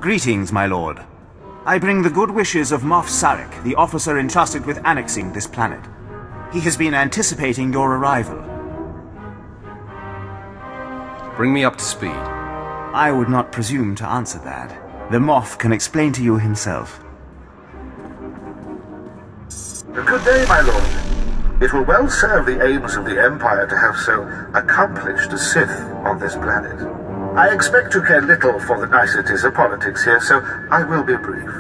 Greetings, my lord. I bring the good wishes of Moff Sarek, the officer entrusted with annexing this planet. He has been anticipating your arrival. Bring me up to speed. I would not presume to answer that. The Moff can explain to you himself. Good day, my lord. It will well serve the aims of the Empire to have so accomplished a Sith on this planet. I expect you care little for the niceties of politics here, so I will be brief.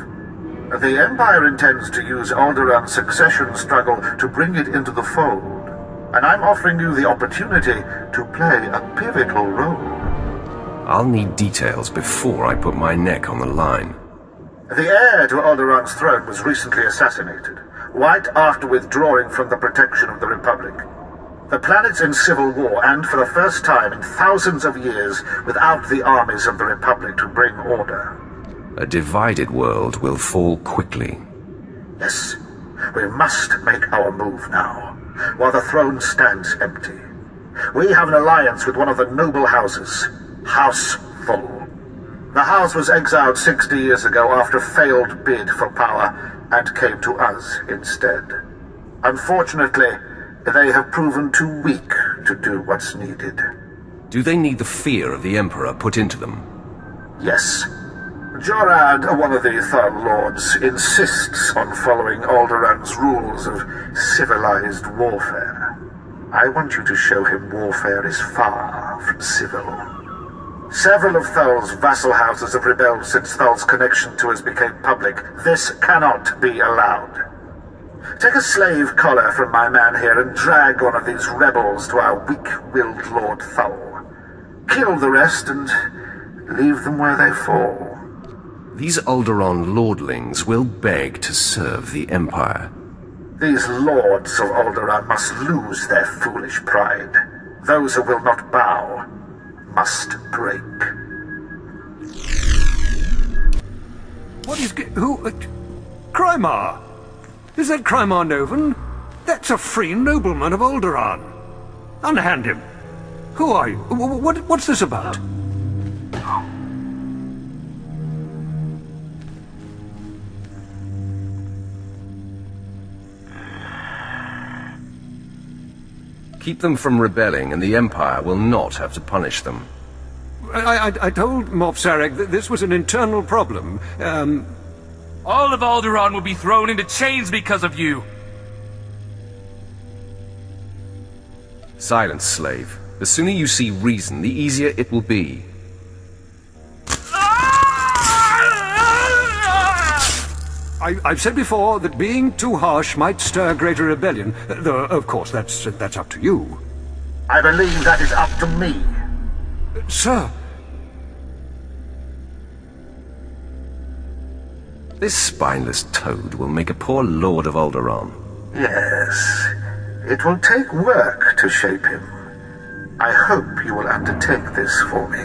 The Empire intends to use Alderaa's succession struggle to bring it into the fold, and I'm offering you the opportunity to play a pivotal role. I'll need details before I put my neck on the line. The heir to Alderaan's throne was recently assassinated, right after withdrawing from the protection of the Republic. The planet's in civil war, and for the first time in thousands of years, without the armies of the Republic to bring order. A divided world will fall quickly. Yes, we must make our move now, while the throne stands empty. We have an alliance with one of the noble houses, House Thul. The house was exiled 60 years ago after a failed bid for power, and came to us instead. Unfortunately, they have proven too weak to do what's needed. Do they need the fear of the Emperor put into them? Yes. Jorad, one of the Thul Lords, insists on following Alderaan's rules of civilized warfare. I want you to show him warfare is far from civil. Several of Thul's vassal houses have rebelled since Thul's connection to us became public. This cannot be allowed. Take a slave collar from my man here and drag one of these rebels to our weak-willed Lord Thul. Kill the rest and leave them where they fall. These Alderaan lordlings will beg to serve the Empire. These lords of Alderaan must lose their foolish pride. Those who will not bow must break. What is... who... Krymar? Is that Krymar Novan? That's a free nobleman of Alderaan. Unhand him. Who are you? What's this about? Keep them from rebelling, and the Empire will not have to punish them. I told Moff Sarek that this was an internal problem. All of Alderaan will be thrown into chains because of you! Silence, slave. The sooner you see reason, the easier it will be. I've said before that being too harsh might stir greater rebellion, though, of course, that's up to you. I believe that is up to me. Sir. This spineless toad will make a poor Lord of Alderaan. Yes. It will take work to shape him. I hope you will undertake this for me.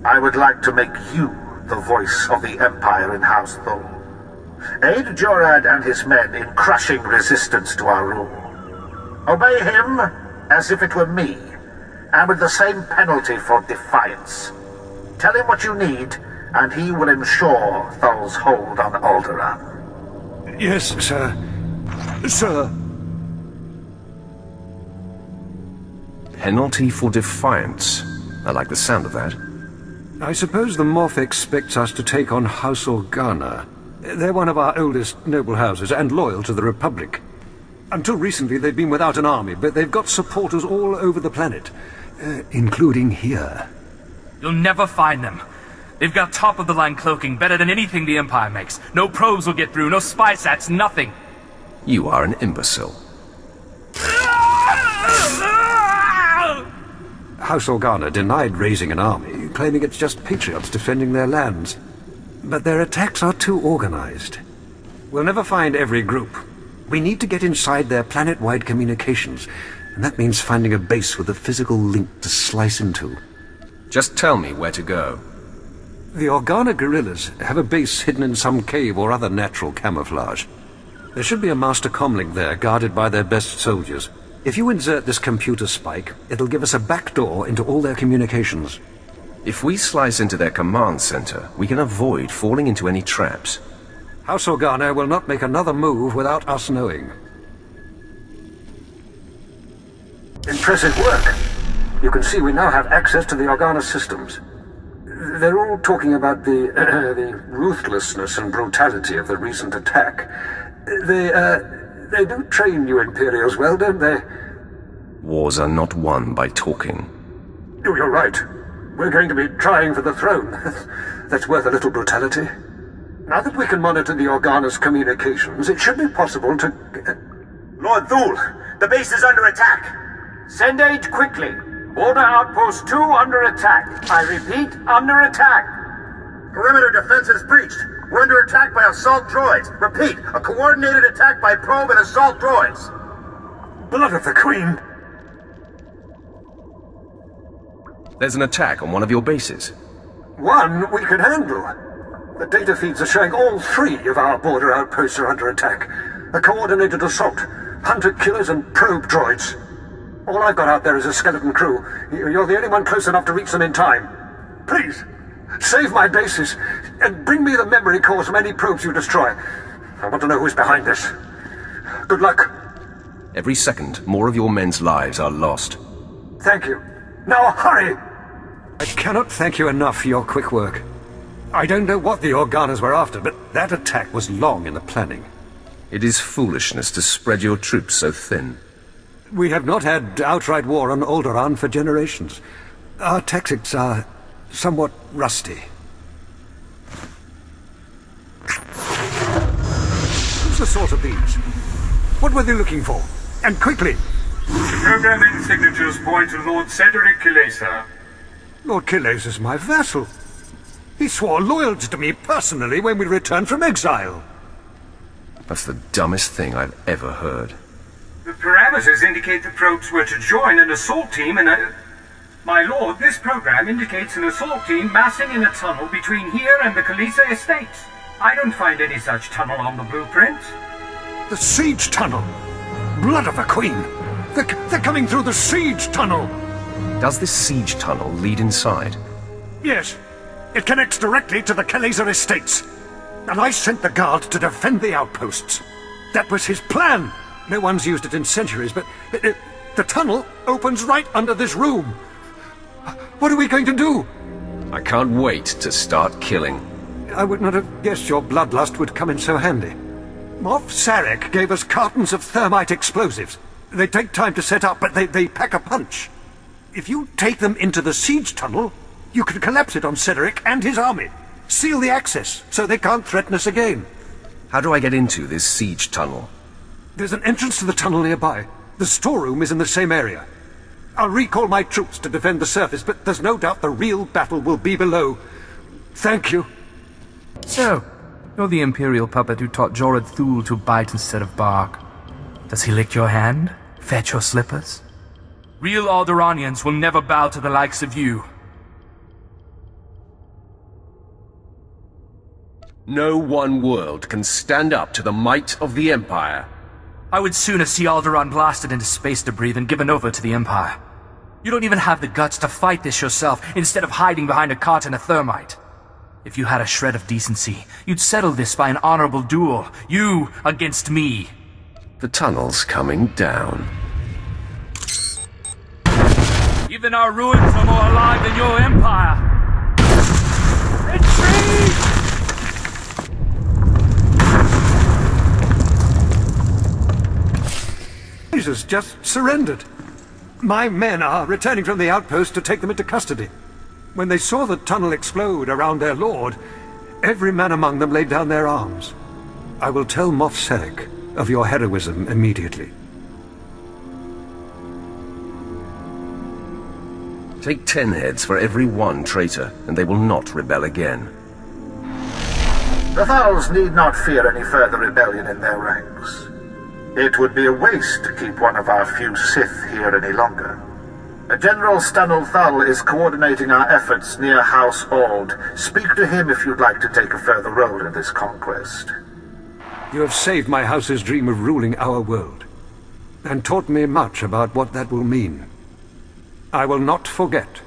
I would like to make you the voice of the Empire in House Thul. Aid Jorad and his men in crushing resistance to our rule. Obey him as if it were me, and with the same penalty for defiance. Tell him what you need, and he will ensure Thul's hold on Alderaan. Yes, sir. Sir. Penalty for defiance. I like the sound of that. I suppose the Moff expects us to take on House Organa. They're one of our oldest noble houses and loyal to the Republic. Until recently they've been without an army, but they've got supporters all over the planet, including here. You'll never find them. They've got top-of-the-line cloaking, better than anything the Empire makes. No probes will get through, no spy sats, nothing. You are an imbecile. House Organa denied raising an army, claiming it's just patriots defending their lands. But their attacks are too organized. We'll never find every group. We need to get inside their planet-wide communications, and that means finding a base with a physical link to slice into. Just tell me where to go. The Organa guerrillas have a base hidden in some cave or other natural camouflage. There should be a master comlink there, guarded by their best soldiers. If you insert this computer spike, it'll give us a back door into all their communications. If we slice into their command center, we can avoid falling into any traps. House Organa will not make another move without us knowing. Impressive work. You can see we now have access to the Organa systems. They're all talking about the ruthlessness and brutality of the recent attack. They do train you Imperials well, don't they? Wars are not won by talking. Oh, you're right. We're going to be trying for the throne. That's worth a little brutality. Now that we can monitor the Organa's communications, it should be possible to... Lord Thul, the base is under attack. Send aid quickly. Order Outpost 2 under attack. I repeat, under attack. Perimeter defense is breached. We're under attack by assault droids. Repeat, a coordinated attack by probe and assault droids. Blood of the Queen! There's an attack on one of your bases. One we could handle. The data feeds are showing all 3 of our border outposts are under attack. A coordinated assault, hunter-killers and probe droids. All I've got out there is a skeleton crew. You're the only one close enough to reach them in time. Please, save my bases, and bring me the memory cores from any probes you destroy. I want to know who's behind this. Good luck. Every second, more of your men's lives are lost. Thank you. Now hurry! I cannot thank you enough for your quick work. I don't know what the Organas were after, but that attack was long in the planning. It is foolishness to spread your troops so thin. We have not had outright war on Alderaan for generations. Our tactics are somewhat rusty. Who's the source of these? What were they looking for? And quickly! The programming signatures point to Lord Cedric Kilesa. Lord Kilesa is my vassal. He swore loyalty to me personally when we returned from exile. That's the dumbest thing I've ever heard. The parameters indicate the probes were to join an assault team in a... My lord, this program indicates an assault team massing in a tunnel between here and the Kilesa estates. I don't find any such tunnel on the blueprint. The siege tunnel! Blood of a queen! They're coming through the siege tunnel! Does this siege tunnel lead inside? Yes. It connects directly to the Kilesa estates. And I sent the guard to defend the outposts. That was his plan. No one's used it in centuries, but the tunnel opens right under this room. What are we going to do? I can't wait to start killing. I would not have guessed your bloodlust would come in so handy. Moff Sarek gave us cartons of thermite explosives. They take time to set up, but they pack a punch. If you take them into the siege tunnel, you can collapse it on Cedric and his army. Seal the access, so they can't threaten us again. How do I get into this siege tunnel? There's an entrance to the tunnel nearby. The storeroom is in the same area. I'll recall my troops to defend the surface, but there's no doubt the real battle will be below. Thank you. So, you're the Imperial puppet who taught Jorad Thul to bite instead of bark. Does he lick your hand? Fetch your slippers? Real Alderaanians will never bow to the likes of you. No one world can stand up to the might of the Empire. I would sooner see Alderaan blasted into space debris than given over to the Empire. You don't even have the guts to fight this yourself, instead of hiding behind a carton of thermite. If you had a shred of decency, you'd settle this by an honorable duel. You against me. The tunnel's coming down. Even our ruins are more alive than your Empire. Retreat! Jesus just surrendered. My men are returning from the outpost to take them into custody. When they saw the tunnel explode around their lord, every man among them laid down their arms. I will tell Moff Sarek of your heroism immediately. Take 10 heads for every one traitor, and they will not rebel again. The Thuls need not fear any further rebellion in their ranks. It would be a waste to keep one of our few Sith here any longer. General Stanul Thul is coordinating our efforts near House Ald. Speak to him if you'd like to take a further role in this conquest. You have saved my house's dream of ruling our world, and taught me much about what that will mean. I will not forget.